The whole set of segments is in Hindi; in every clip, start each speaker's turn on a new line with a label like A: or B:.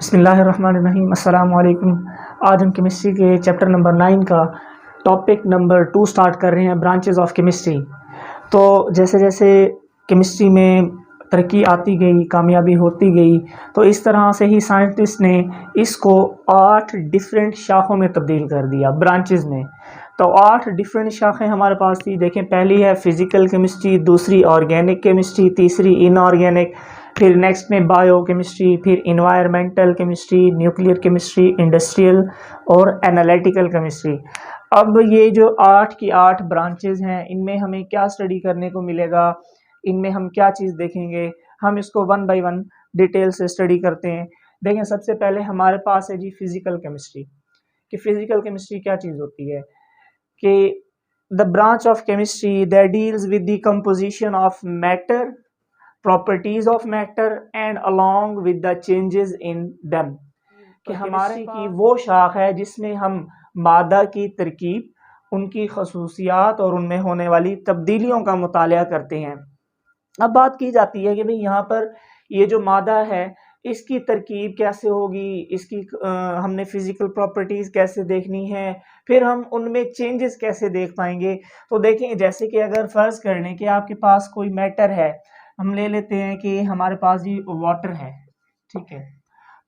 A: बिस्मिल्लाहिर्रहमानिर्रहीम अस्सलाम वालेकुम। आज हम केमिस्ट्री के चैप्टर नंबर 9 का टॉपिक नंबर 2 स्टार्ट कर रहे हैं, ब्रांचेस ऑफ केमिस्ट्री। तो जैसे जैसे केमिस्ट्री में तरक्की आती गई, कामयाबी होती गई, तो इस तरह से ही साइंटिस्ट ने इसको 8 डिफरेंट शाखों में तब्दील कर दिया, ब्रांचेस में। तो 8 डिफरेंट शाखें हमारे पास थी। देखें, पहली है फिज़िकल केमिस्ट्री, दूसरी ऑर्गेनिक केमिस्ट्री, तीसरी इनऑर्गेनिक, फिर नेक्स्ट में बायो केमिस्ट्री, फिर environmental chemistry, nuclear chemistry, industrial और एनालिटिकल केमिस्ट्री। अब ये जो 8 की 8 ब्रांचेस हैं, इनमें हमें क्या स्टडी करने को मिलेगा, इनमें हम क्या चीज़ देखेंगे, हम इसको वन बाय वन डिटेल से स्टडी करते हैं। देखें, सबसे पहले हमारे पास है जी फिज़िकल केमिस्ट्री। कि फिज़िकल केमिस्ट्री क्या चीज़ होती है, कि the branch of chemistry that deals with the composition of matter, properties of matter and along with the changes in them. कि हमारे की वो शाख है जिसमें हम मादा की तरकीब, उनकी खसूसियात और उनमें होने वाली तब्दीलियों का मुतालिया करते हैं। अब बात की जाती है कि भाई यहाँ पर ये जो मादा है, इसकी तरकीब कैसे होगी, इसकी हमने फिजिकल प्रॉपर्टीज कैसे देखनी है, फिर हम उनमें चेंजेस कैसे देख पाएंगे। तो देखें, जैसे कि अगर फ़र्ज़ कर लें कि आपके पास कोई मैटर है, हम ले लेते हैं कि हमारे पास ये वाटर है, ठीक है।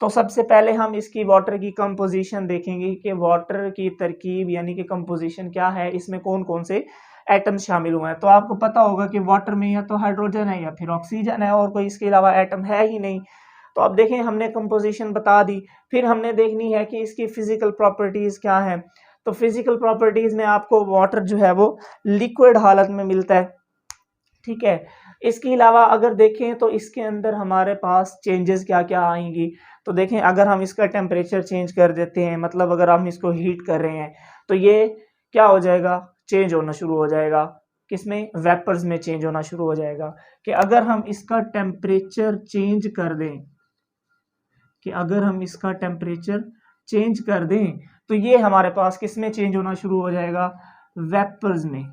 A: तो सबसे पहले हम इसकी वाटर की कंपोजिशन देखेंगे कि वाटर की तरकीब यानी कि कंपोजिशन क्या है, इसमें कौन कौन से एटम शामिल हुए हैं। तो आपको पता होगा कि वाटर में या तो हाइड्रोजन है या फिर ऑक्सीजन है, और कोई इसके अलावा एटम है ही नहीं। तो अब देखें, हमने कंपोजिशन बता दी, फिर हमने देखनी है कि इसकी फिजिकल प्रॉपर्टीज क्या है। तो फिजिकल प्रॉपर्टीज में आपको वाटर जो है वो लिक्विड हालत में मिलता है, ठीक है। इसके अलावा अगर देखें तो इसके अंदर हमारे पास चेंजेस क्या क्या आएंगी। तो देखें, अगर हम इसका टेम्परेचर चेंज कर देते हैं, मतलब अगर हम इसको हीट कर रहे हैं, तो ये क्या हो जाएगा, चेंज होना शुरू हो जाएगा। किसमें, वेपर्स में चेंज होना शुरू हो जाएगा। कि अगर हम इसका टेम्परेचर चेंज कर दें, कि अगर हम इसका टेम्परेचर चेंज कर दें, तो ये हमारे पास किस में चेंज होना शुरू हो जाएगा, वेपर्स में।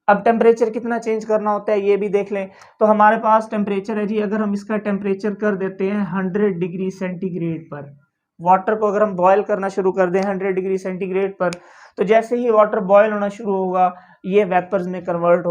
A: अब टेम्परेचर कितना चेंज करना होता है ये भी देख लें। तो हमारे पास टेम्परेचर है जी, अगर हम इसका टेम्परेचर कर देते हैं 100 डिग्री सेंटीग्रेड पर, वाटर को अगर हम बॉयल करना शुरू कर दें 100 डिग्री सेंटीग्रेड पर, तो जैसे ही वाटर बॉयल होना शुरू होगा, ये वेपर्स में कन्वर्ट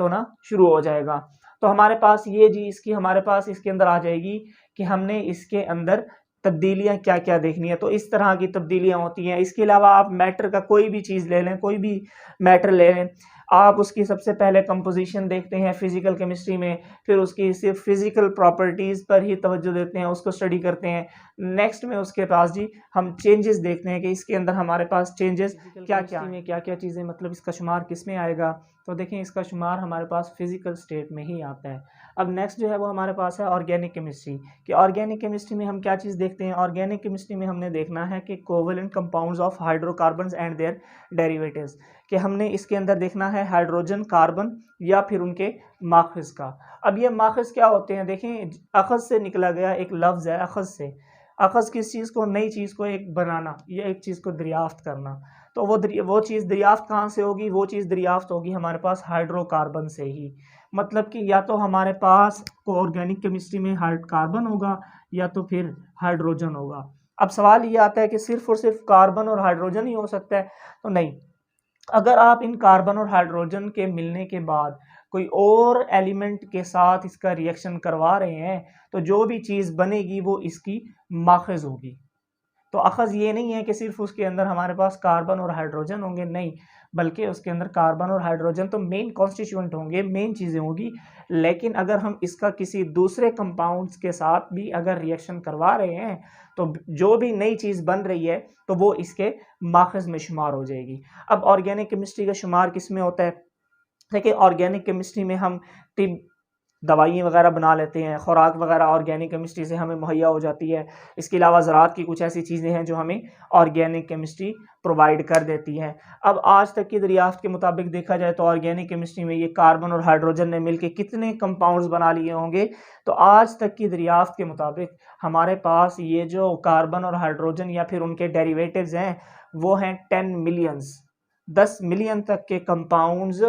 A: होना शुरू हो जाएगा। तो हमारे पास ये जी, इसकी हमारे पास इसके अंदर आ जाएगी कि हमने इसके अंदर तब्दीलियां क्या क्या देखनी है। तो इस तरह की तब्दीलियां होती हैं। इसके अलावा आप मैटर का कोई भी चीज़ ले लें, कोई भी मैटर ले लें, आप उसकी सबसे पहले कंपोजिशन देखते हैं फिजिकल केमिस्ट्री में, फिर उसकी सिर्फ फिजिकल प्रॉपर्टीज़ पर ही तवज्जो देते हैं, उसको स्टडी करते हैं। नेक्स्ट में उसके पास जी हम चेंजेस देखते हैं कि इसके अंदर हमारे पास चेंजेस क्या क्या में क्या क्या चीज़ें, मतलब इसका शुमार किस में आएगा। तो देखें, इसका शुमार हमारे पास फिजिकल स्टेट में ही आता है। अब नेक्स्ट जो है वो हमारे पास है ऑर्गेनिक केमिस्ट्री। कि ऑर्गेनिक केमिस्ट्री में हम क्या चीज़ देखते हैं, ऑर्गेनिक केमिस्ट्री में हमने देखना है कि covalent compounds of hydrocarbons and their derivatives. कि हमने इसके अंदर देखना है हाइड्रोजन, कार्बन या फिर उनके माखज़ का। अब ये माखज़ क्या होते हैं, देखें, अखज़ से निकला गया एक लफ्ज़ है, अखज़ से। अखज़ किस चीज़ को, नई चीज़ को एक बनाना या एक चीज़ को दरियाफ्त करना। तो वो चीज़ दरियाफ्त कहाँ से होगी, वो चीज़ दरियाफ्त होगी हमारे पास हाइड्रोकार्बन से ही। मतलब कि या तो हमारे पास ऑर्गेनिक केमिस्ट्री में कार्बन होगा या तो फिर हाइड्रोजन होगा। अब सवाल ये आता है कि सिर्फ और सिर्फ कार्बन और हाइड्रोजन ही हो सकता है, तो नहीं। अगर आप इन कार्बन और हाइड्रोजन के मिलने के बाद कोई और एलिमेंट के साथ इसका रिएक्शन करवा रहे हैं, तो जो भी चीज़ बनेगी वो इसकी माखज़ होगी। तो अखज़ ये नहीं है कि सिर्फ उसके अंदर हमारे पास कार्बन और हाइड्रोजन होंगे, नहीं, बल्कि उसके अंदर कार्बन और हाइड्रोजन तो मेन कॉन्स्टिट्यूएंट होंगे, मेन चीज़ें होंगी। लेकिन अगर हम इसका किसी दूसरे कंपाउंड्स के साथ भी अगर रिएक्शन करवा रहे हैं, तो जो भी नई चीज़ बन रही है तो वो इसके माखज़ में शुमार हो जाएगी। अब ऑर्गेनिक केमिस्ट्री का शुमार किस में होता है, देखिए, ऑर्गेनिक केमिस्ट्री में हम टिब दवाइयाँ वगैरह बना लेते हैं, खुराक वगैरह ऑर्गेनिक केमिस्ट्री से हमें मुहैया हो जाती है। इसके अलावा ज़राअत की कुछ ऐसी चीज़ें हैं जो हमें ऑर्गेनिक केमिस्ट्री प्रोवाइड कर देती हैं। अब आज तक की दरियाफ्त के मुताबिक देखा जाए तो ऑर्गेनिक केमिस्ट्री में ये कार्बन और हाइड्रोजन ने मिलकर कितने कंपाउंड्स बना लिए होंगे। तो आज तक की दरियाफ्त के मुताबिक हमारे पास ये जो कार्बन और हाइड्रोजन या फिर उनके डेरिवेटिव्स हैं, वो हैं 10 मिलियंस, 10 मिलियन तक के कंपाउंड्स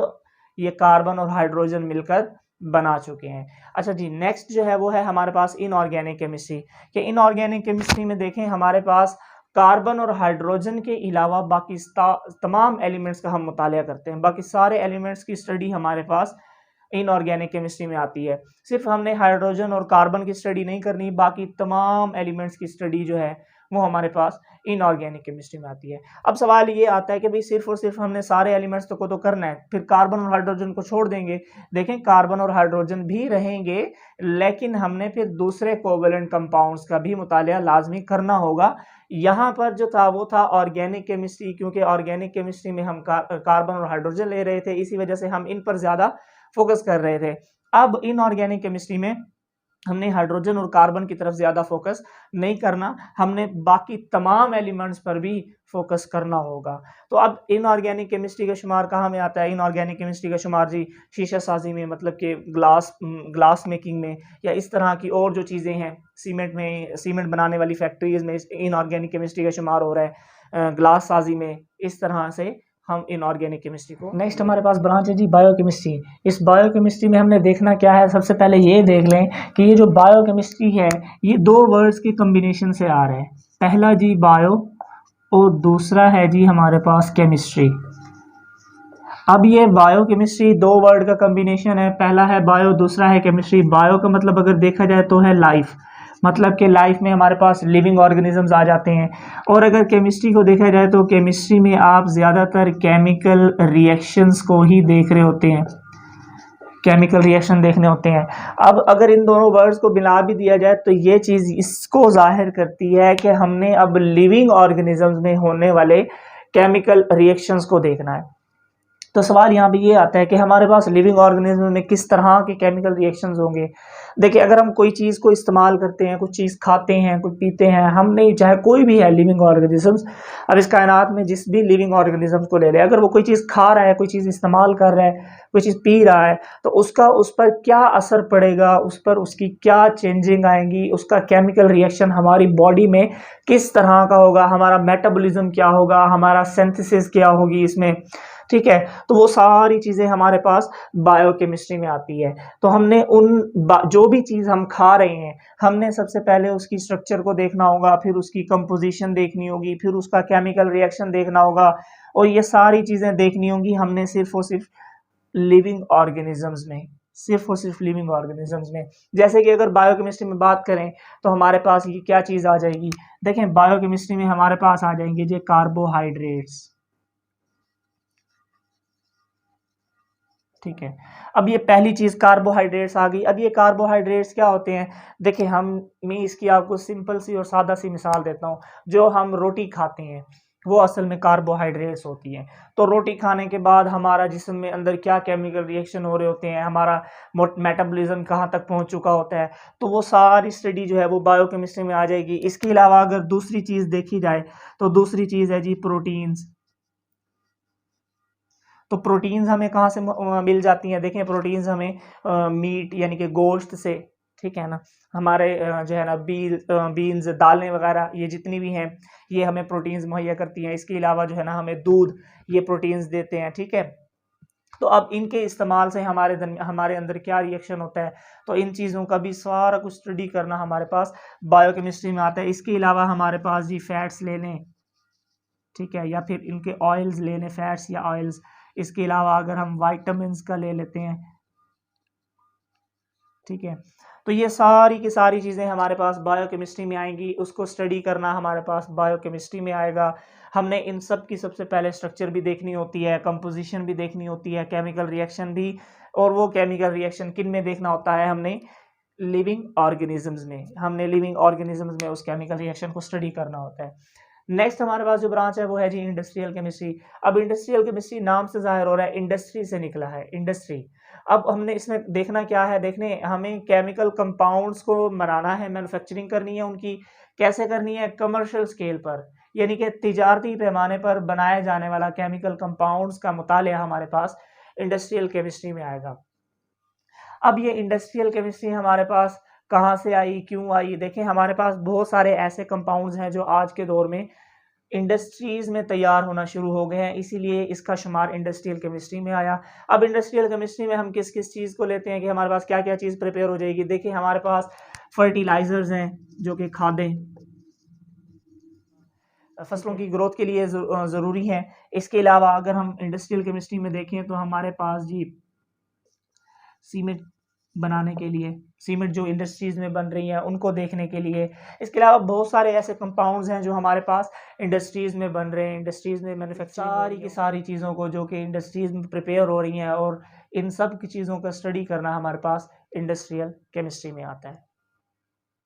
A: ये कार्बन और हाइड्रोजन मिलकर बना चुके हैं। अच्छा जी, नेक्स्ट जो है वो है हमारे पास इनऑर्गेनिक केमिस्ट्री। कि इनऑर्गेनिक केमिस्ट्री में देखें हमारे पास कार्बन और हाइड्रोजन के अलावा बाकी तमाम एलिमेंट्स का हम मुतालिया करते हैं। बाकी सारे एलिमेंट्स की स्टडी हमारे पास इनऑर्गेनिक केमिस्ट्री में आती है। सिर्फ हमने हाइड्रोजन और कार्बन की स्टडी नहीं करनी, बाकी तमाम एलिमेंट्स की स्टडी जो है वो हमारे पास इनऑर्गेनिक केमिस्ट्री में आती है। अब सवाल ये आता है कि भाई सिर्फ और सिर्फ हमने सारे एलिमेंट्स को तो करना है, फिर कार्बन और हाइड्रोजन को छोड़ देंगे। देखें, कार्बन और हाइड्रोजन भी रहेंगे, लेकिन हमने फिर दूसरे कोवेलेंट कंपाउंड्स का भी मुतालिया लाजमी करना होगा। यहाँ पर जो था वो था ऑर्गेनिक केमिस्ट्री, क्योंकि ऑर्गेनिक केमिस्ट्री में हम कार्बन और हाइड्रोजन ले रहे थे, इसी वजह से हम इन पर ज्यादा फोकस कर रहे थे। अब इनऑर्गेनिक केमिस्ट्री में हमने हाइड्रोजन और कार्बन की तरफ ज्यादा फोकस नहीं करना, हमने बाकी तमाम एलिमेंट्स पर भी फोकस करना होगा। तो अब इनऑर्गेनिक केमिस्ट्री का शुमार कहाँ में आता है? इनऑर्गेनिक केमिस्ट्री का शुमार जी शीशा साजी में, मतलब कि ग्लास मेकिंग में, या इस तरह की और जो चीज़ें हैं सीमेंट में, सीमेंट बनाने वाली फैक्ट्रीज में इनऑर्गेनिक केमिस्ट्री का शुमार हो रहा है, ग्लास साजी में। इस तरह से हम इनऑर्गेनिक केमिस्ट्री को। नेक्स्ट हमारे पास ब्रांच है जी बायोकेमिस्ट्री। इस बायोकेमिस्ट्री में हमने देखना क्या है, सबसे पहले ये देख लें कि ये जो बायोकेमिस्ट्री है ये दो वर्ड्स के कॉम्बिनेशन से आ रहा है। पहला जी बायो और दूसरा है जी हमारे पास केमिस्ट्री। अब ये बायोकेमिस्ट्री दो वर्ड का कॉम्बिनेशन है, पहला है बायो, दूसरा है केमिस्ट्री। बायो का मतलब अगर देखा जाए तो है लाइफ, मतलब कि लाइफ में हमारे पास लिविंग ऑर्गेनिजम्स आ जाते हैं। और अगर केमिस्ट्री को देखा जाए तो केमिस्ट्री में आप ज़्यादातर केमिकल रिएक्शंस को ही देख रहे होते हैं, केमिकल रिएक्शन देखने होते हैं। अब अगर इन दोनों वर्ड्स को मिला भी दिया जाए तो ये चीज़ इसको जाहिर करती है कि हमने अब लिविंग ऑर्गेनिजम्स में होने वाले केमिकल रिएक्शंस को देखना है। तो सवाल यहाँ पे ये आता है कि हमारे पास लिविंग ऑर्गेनिज्म में किस तरह के केमिकल रिएक्शंस होंगे। देखिए, अगर हम कोई चीज़ को इस्तेमाल करते हैं, कुछ चीज़ खाते हैं, कुछ पीते हैं, हम नहीं, चाहे कोई भी है लिविंग ऑर्गेनिजम्स, अब इस कायनात में जिस भी लिविंग ऑर्गेनिजम्स को ले लें, अगर वो कोई चीज़ खा रहा है, कोई चीज़ इस्तेमाल कर रहा है, कोई चीज़ पी रहा है, तो उसका उस पर क्या असर पड़ेगा, उस पर उसकी क्या चेंजिंग आएंगी, उसका केमिकल रिएक्शन हमारी बॉडी में किस तरह का होगा, हमारा मेटाबॉलिज्म क्या होगा, हमारा सिंथेसिस क्या होगी इसमें, ठीक है। तो वो सारी चीज़ें हमारे पास बायोकेमिस्ट्री में आती है। तो हमने जो भी चीज़ हम खा रहे हैं, हमने सबसे पहले उसकी स्ट्रक्चर को देखना होगा, फिर उसकी कंपोजिशन देखनी होगी, फिर उसका केमिकल रिएक्शन देखना होगा, और ये सारी चीज़ें देखनी होंगी हमने सिर्फ और सिर्फ लिविंग ऑर्गेनिजम्स में, सिर्फ और सिर्फ लिविंग ऑर्गेनिजम्स में। जैसे कि अगर बायोकेमिस्ट्री में बात करें तो हमारे पास ये क्या चीज़ आ जाएगी? देखें, बायोकेमिस्ट्री में हमारे पास आ जाएंगे जो कार्बोहाइड्रेट्स, ठीक है। अब ये पहली चीज कार्बोहाइड्रेट्स आ गई। अब ये कार्बोहाइड्रेट्स क्या होते हैं? देखिए, मैं इसकी आपको सिंपल सी और सादा सी मिसाल देता हूँ। जो हम रोटी खाते हैं वो असल में कार्बोहाइड्रेट्स होती हैं। तो रोटी खाने के बाद हमारा जिस्म में अंदर क्या केमिकल रिएक्शन हो रहे होते हैं, हमारा मेटाबॉलिज्म कहाँ तक पहुँच चुका होता है, तो वो सारी स्टडी जो है वो बायोकेमिस्ट्री में आ जाएगी। इसके अलावा अगर दूसरी चीज़ देखी जाए तो दूसरी चीज़ है जी प्रोटीन्स। तो प्रोटीन्स हमें कहाँ से मिल जाती हैं? देखें, प्रोटीन्स हमें मीट यानी कि गोश्त से, ठीक है ना, हमारे जो है ना बीन्स, दालें वगैरह, ये जितनी भी हैं ये हमें प्रोटीन्स मुहैया करती हैं। इसके अलावा जो है ना हमें दूध, ये प्रोटीन्स देते हैं, ठीक है। तो अब इनके इस्तेमाल से हमारे अंदर क्या रिएक्शन होता है, तो इन चीज़ों का भी सारा कुछ स्टडी करना हमारे पास बायोकेमिस्ट्री में आता है। इसके अलावा हमारे पास जी फैट्स ले लें, ठीक है, या फिर इनके ऑयल्स ले लें, फैट्स या ऑयल्स। इसके अलावा अगर हम वाइटामिन्स का ले लेते हैं, ठीक है, तो ये सारी की सारी चीज़ें हमारे पास बायोकेमिस्ट्री में आएंगी। उसको स्टडी करना हमारे पास बायोकेमिस्ट्री में आएगा। हमने इन सब की सबसे पहले स्ट्रक्चर भी देखनी होती है, कंपोजिशन भी देखनी होती है, केमिकल रिएक्शन भी। और वो केमिकल रिएक्शन किन में देखना होता है? हमने लिविंग ऑर्गेनिजम्स में, हमने लिविंग ऑर्गेनिजम्स में उस केमिकल रिएक्शन को स्टडी करना होता है। नेक्स्ट हमारे पास जो ब्रांच है वो है जी इंडस्ट्रियल केमिस्ट्री। अब इंडस्ट्रियल केमिस्ट्री नाम से जाहिर हो रहा है, इंडस्ट्री से निकला है, इंडस्ट्री। अब हमने इसमें देखना क्या है? देखने हमें केमिकल कंपाउंड्स को बनाना है, मैन्युफैक्चरिंग करनी है उनकी। कैसे करनी है? कमर्शियल स्केल पर, यानी कि तिजारती पैमाने पर बनाए जाने वाला केमिकल कंपाउंड्स का मुतालिया हमारे पास इंडस्ट्रियल केमिस्ट्री में आएगा। अब ये इंडस्ट्रियल केमिस्ट्री हमारे पास कहाँ से आई, क्यों आई? देखें, हमारे पास बहुत सारे ऐसे कंपाउंड्स हैं जो आज के दौर में इंडस्ट्रीज़ में तैयार होना शुरू हो गए हैं, इसीलिए इसका शुमार इंडस्ट्रियल केमिस्ट्री में आया। अब इंडस्ट्रियल केमिस्ट्री में हम किस किस चीज़ को लेते हैं कि हमारे पास क्या क्या चीज़ प्रिपेयर हो जाएगी। देखिए हमारे पास फर्टिलाइज़र्स हैं जो कि खादें फसलों की ग्रोथ के लिए ज़रूरी हैं। इसके अलावा अगर हम इंडस्ट्रियल केमिस्ट्री में देखें तो हमारे पास जी सीमेंट बनाने के लिए, सीमेंट जो इंडस्ट्रीज़ में बन रही हैं उनको देखने के लिए। इसके अलावा बहुत सारे ऐसे कंपाउंड्स हैं जो हमारे पास इंडस्ट्रीज़ में बन रहे हैं, इंडस्ट्रीज़ में मैन्युफैक्चरिंग सारी की सारी चीज़ों को जो कि इंडस्ट्रीज़ में प्रिपेयर हो रही हैं, और इन सब की चीज़ों का स्टडी करना हमारे पास इंडस्ट्रियल केमिस्ट्री में आता है।